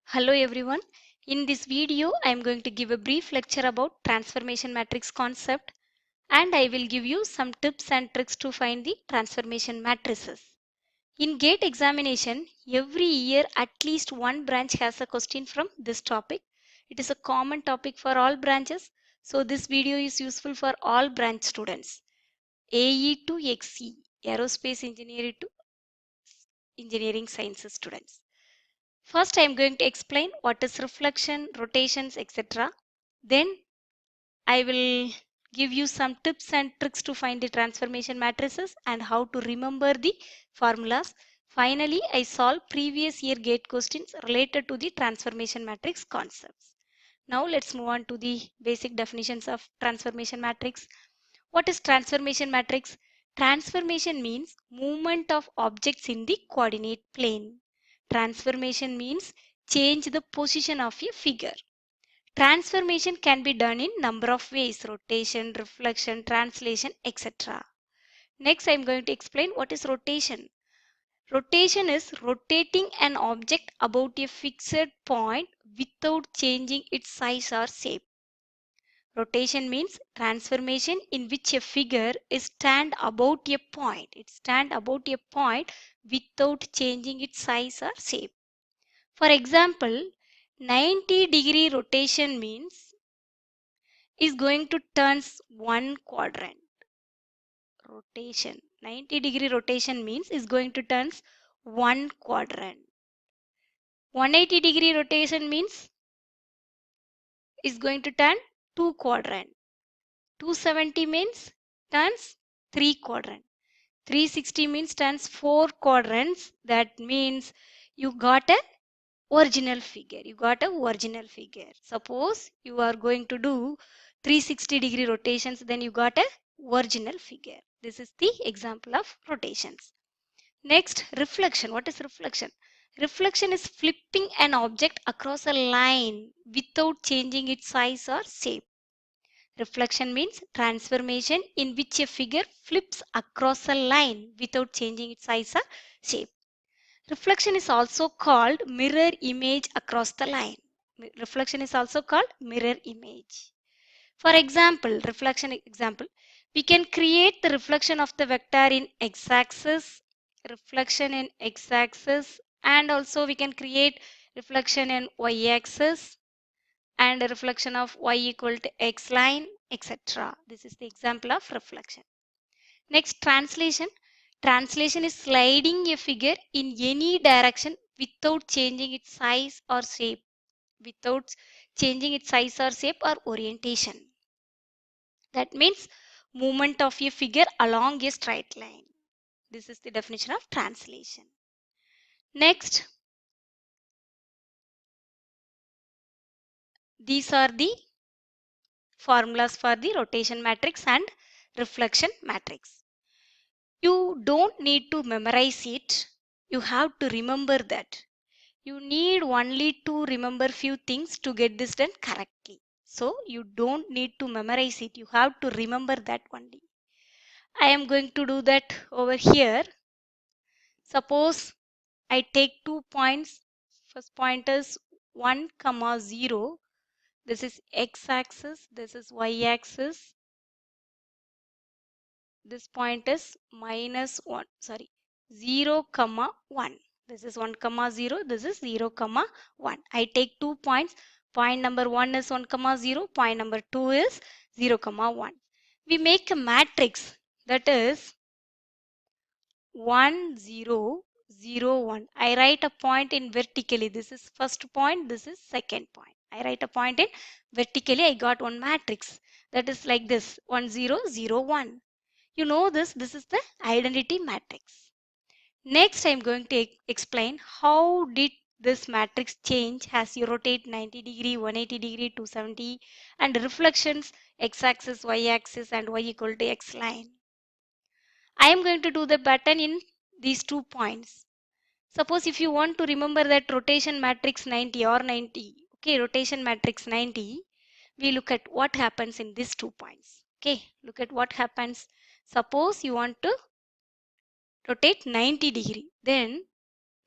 Hello everyone. In this video, I am going to give a brief lecture about transformation matrix concept and I will give you some tips and tricks to find the transformation matrices. In GATE examination, every year at least one branch has a question from this topic. It is a common topic for all branches, so this video is useful for all branch students. AE to XE, Aerospace Engineering to Engineering Sciences students. First, I am going to explain what is reflection, rotations, etc. Then I will give you some tips and tricks to find the transformation matrices and how to remember the formulas. Finally, I solve previous year GATE questions related to the transformation matrix concepts. Now let's move on to the basic definitions of transformation matrix. What is transformation matrix? Transformation means movement of objects in the coordinate plane. Transformation means change the position of a figure. Transformation can be done in number of ways: rotation, reflection, translation, etc. Next, I am going to explain what is rotation. Rotation is rotating an object about a fixed point without changing its size or shape. Rotation means transformation in which a figure is stand about a point. It stand about a point without changing its size or shape. For example, 90-degree rotation means is going to turns one quadrant. Rotation. 90-degree rotation means is going to turns one quadrant. 180-degree rotation means is going to turn two quadrant. 270 means turns three quadrant. 360 means turns four quadrants. That means you got a original figure. You got a original figure. Suppose you are going to do 360-degree rotations, then you got a original figure. This is the example of rotations. Next, reflection. What is reflection? Reflection is flipping an object across a line without changing its size or shape. Reflection means transformation in which a figure flips across a line without changing its size or shape. Reflection is also called mirror image across the line. Reflection is also called mirror image. For example, reflection example, we can create the reflection of the vector in x-axis, reflection in x-axis, and also we can create reflection in y-axis and a reflection of y equal to x line, etc. This is the example of reflection. Next, translation. Translation is sliding a figure in any direction without changing its size or shape, without changing its size or shape or orientation. That means movement of a figure along a straight line. This is the definition of translation. Next, these are the formulas for the rotation matrix and reflection matrix. You don't need to memorize it. You have to remember that. You need only to remember few things to get this done correctly. So you don't need to memorize it. You have to remember that only. I am going to do that over here. Suppose I take 2 points. First point is 1, 0. This is x-axis. This is y-axis. This point is minus 1. Sorry, 0, 1. This is 1, 0. This is 0, 1. I take 2 points. Point number 1 is 1, 0. Point number 2 is 0, 1. We make a matrix that is 1, 0, 0, 1. I write a point in vertically. This is first point. This is second point. I write a point in vertically. I got one matrix that is like this 1, 0, 0, 1. You know this is the identity matrix. Next, I am going to explain how did this matrix change as you rotate 90-degree, 180-degree, 270 and reflections x-axis, y-axis and y equal to x line. I am going to do the pattern in these 2 points. Suppose if you want to remember that rotation matrix 90 or 90, okay, rotation matrix 90, we look at what happens in these 2 points. Okay, look at what happens. Suppose you want to rotate 90 degree. Then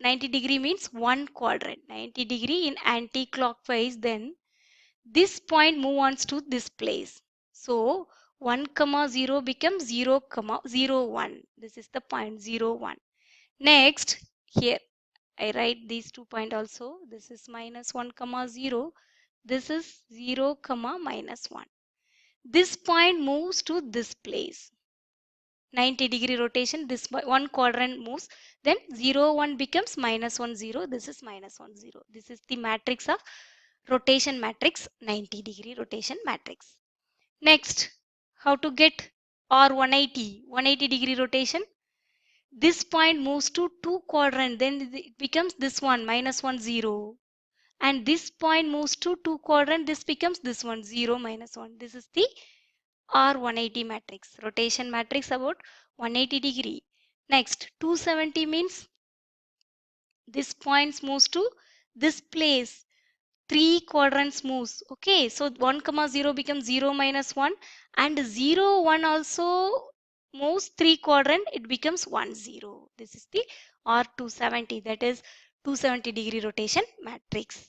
90 degree means one quadrant. 90 degree in anti-clockwise, then this point move on to this place. So 1 comma 0 becomes 0 comma 0 1. This is the point 0 1. Next, here I write these 2 point also. This is minus 1 comma 0. This is 0 comma minus 1. This point moves to this place. 90 degree rotation, this one quadrant moves, then 0 1 becomes minus 1 0. This is minus 1 0. This is the matrix of rotation matrix, 90 degree rotation matrix. Next, how to get R 180 degree rotation? This point moves to 2 quadrant, then it becomes this one minus 1 0. And this point moves to 2 quadrant, this becomes this one 0 minus 1. This is the R 180 matrix, rotation matrix about 180 degree. Next, 270 means this point moves to this place. 3 quadrants moves. Okay, so 1 comma 0 becomes 0 minus 1, and 0 1 also moves 3 quadrant, it becomes 1 0. This is the R270, that is 270 degree rotation matrix.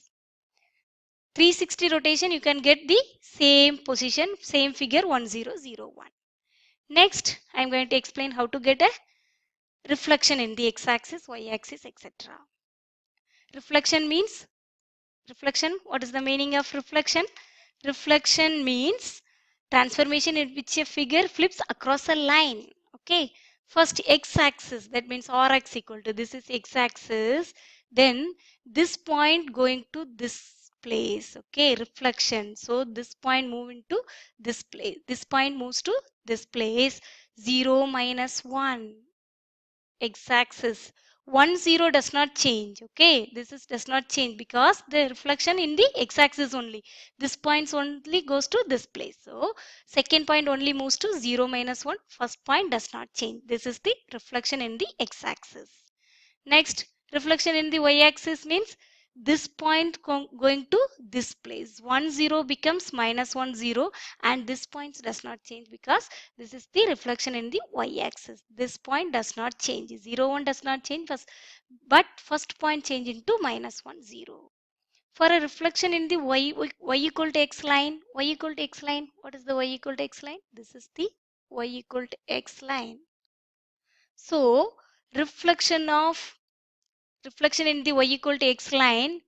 360 rotation, you can get the same position, same figure 1001. Next, I am going to explain how to get a reflection in the x-axis, y-axis, etc. Reflection means, what is the meaning of reflection? Reflection means transformation in which a figure flips across a line. Okay, first x-axis, that means rx equal to, this is x-axis, then this point going to this place. Okay, reflection, so this point move into this place, this point moves to this place. 0 minus 1, x-axis, 1 0 does not change. Okay, this is does not change because the reflection in the x-axis only, this points only goes to this place. So second point only moves to 0 minus 1, first point does not change. This is the reflection in the x-axis. Next, reflection in the y-axis means this point going to this place. 1 0 becomes minus 1 0, and this point does not change because this is the reflection in the y-axis. This point does not change. 0 1 does not change, but first point change into minus 1 0. For a reflection in the y equal to x line, y equal to x line, what is the y equal to x line? This is the y equal to x line. So reflection in the y equal to x line,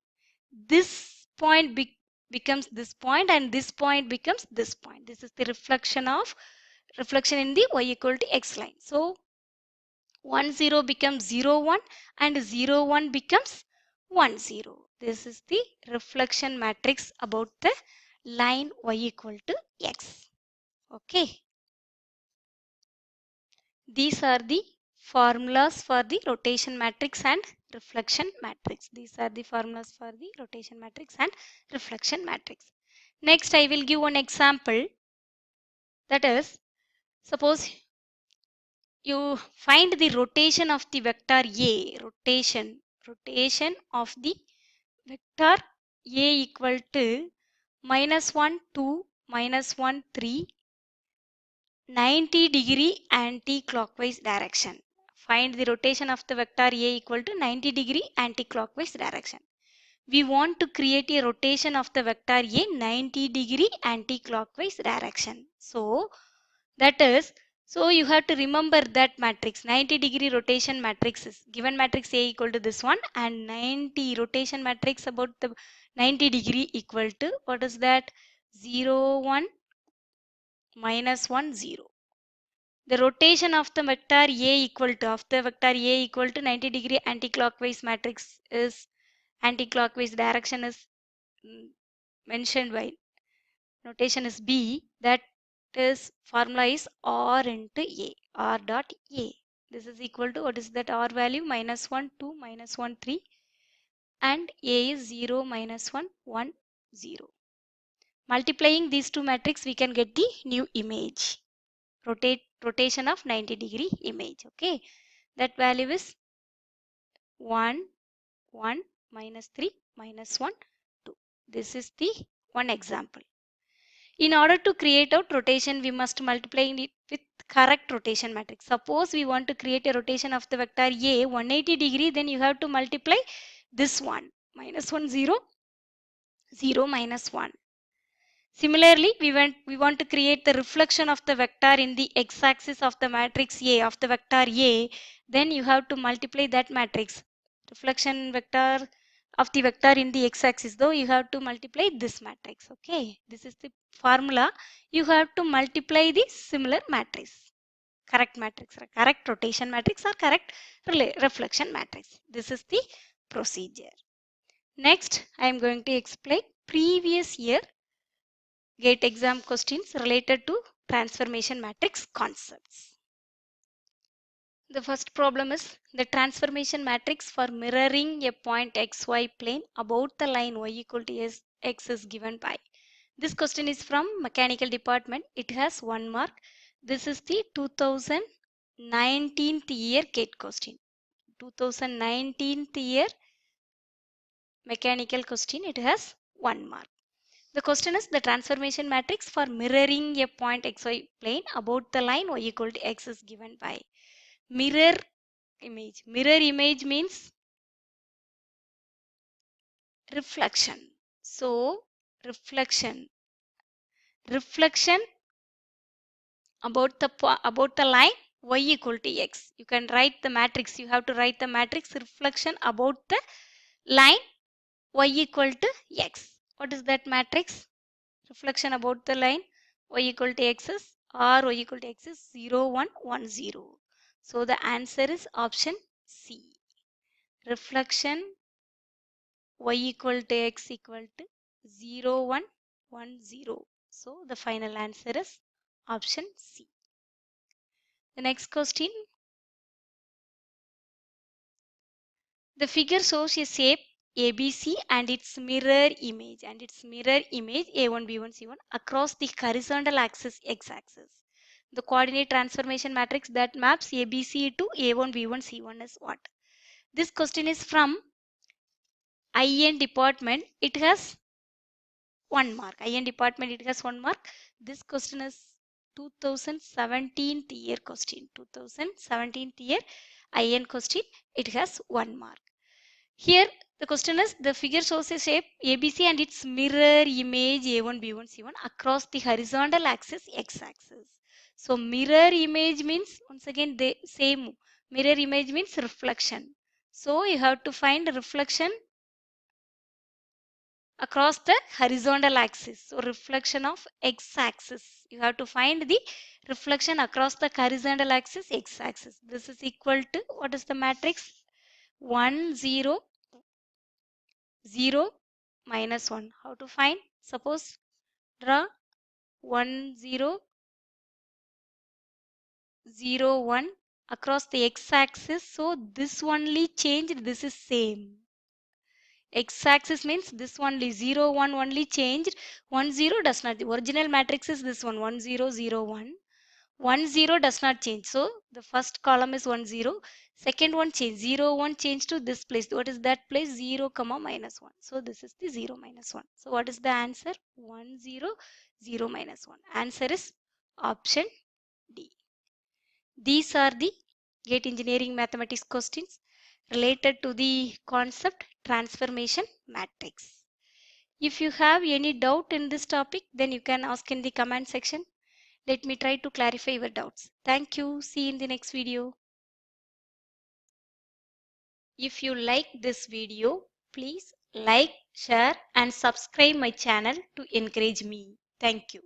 this point becomes this point, and this point becomes this point. This is the reflection in the y equal to x line. So 1 0 becomes 0 1, and 0 1 becomes 1 0. This is the reflection matrix about the line y equal to x. Okay. These are the formulas for the rotation matrix and reflection matrix. These are the formulas for the rotation matrix and reflection matrix. Next, I will give one example. That is, suppose you find the rotation of the vector A, rotation of the vector A equal to minus 1, 2, minus 1, 3, 90 degree anti-clockwise direction. Find the rotation of the vector A equal to 90 degree anti-clockwise direction. We want to create a rotation of the vector A 90 degree anti-clockwise direction. So that is, so you have to remember that matrix, 90 degree rotation matrix is given matrix A equal to this one, and 90 rotation matrix about the 90 degree equal to, what is that? 0 1 minus 1 0. The rotation of the vector A equal to 90 degree anti-clockwise matrix is, anti-clockwise direction is mentioned by notation is B, that is formula is R into A, R dot A. This is equal to, what is that R value? Minus 1, 2, minus 1, 3, and A is 0, minus 1, 1, 0. Multiplying these two matrices, we can get the new image. Rotation of 90 degree image. Okay, that value is 1 1 minus 3 minus 1 2. This is the one example. In order to create out rotation, we must multiply it with correct rotation matrix. Suppose we want to create a rotation of the vector A 180 degree, then you have to multiply this one, minus 1, 0, 0, minus 1. Similarly, we want to create the reflection of the vector in the x-axis of the matrix A, of the vector A, then you have to multiply that matrix. Reflection vector of the vector in the x-axis, though you have to multiply this matrix. Okay, this is the formula. You have to multiply the similar matrix. Correct matrix, correct rotation matrix or correct reflection matrix. This is the procedure. Next, I am going to explain previous year GATE exam questions related to transformation matrix concepts. The first problem is the transformation matrix for mirroring a point xy plane about the line y equal to x is given by. This question is from mechanical department. It has 1 mark. This is the 2019th year GATE question. 2019th year mechanical question. It has 1 mark. The question is the transformation matrix for mirroring a point xy plane about the line y equal to x is given by. Mirror image. Mirror image means reflection. So reflection about the line y equal to x. You can write the matrix. You have to write the matrix reflection about the line y equal to x. What is that matrix? Reflection about the line y equal to x is or y equal to x is 0, 1, 1, 0. So the answer is option C. Reflection y equal to x equal to 0, 1, 1, 0. So the final answer is option C. The next question. The figure shows a shape ABC and its mirror image A1, B1, C1 across the horizontal axis x-axis. The coordinate transformation matrix that maps ABC to A1, B1, C1 is what? This question is from IN department. It has 1 mark. IN department, it has 1 mark. This question is 2017th year question. 2017th year IN question. It has 1 mark. Here the question is the figure shows a shape ABC and its mirror image A1, B1, C1 across the horizontal axis x-axis. So mirror image means, once again the same, mirror image means reflection. So you have to find reflection across the horizontal axis. So reflection of x-axis. You have to find the reflection across the horizontal axis x-axis. This is equal to, what is the matrix? 1, 0, 0, minus 1. How to find? Suppose draw 1, 0, 0, 1 across the x-axis. So this only changed, this is same. X-axis means this only 0, 1 only changed. 1, 0 does not. The original matrix is this one, 1, 0, 0, 1. 1, 0 does not change. So the first column is 1, 0. Second one change. 0, 1 change to this place. What is that place? 0, comma, minus 1. So this is the 0, minus 1. So what is the answer? 1, 0, 0, minus 1. Answer is option D. These are the GATE engineering mathematics questions related to the concept transformation matrix. If you have any doubt in this topic, then you can ask in the comment section. Let me try to clarify your doubts. Thank you. See you in the next video. If you like this video, please like, share and subscribe my channel to encourage me. Thank you.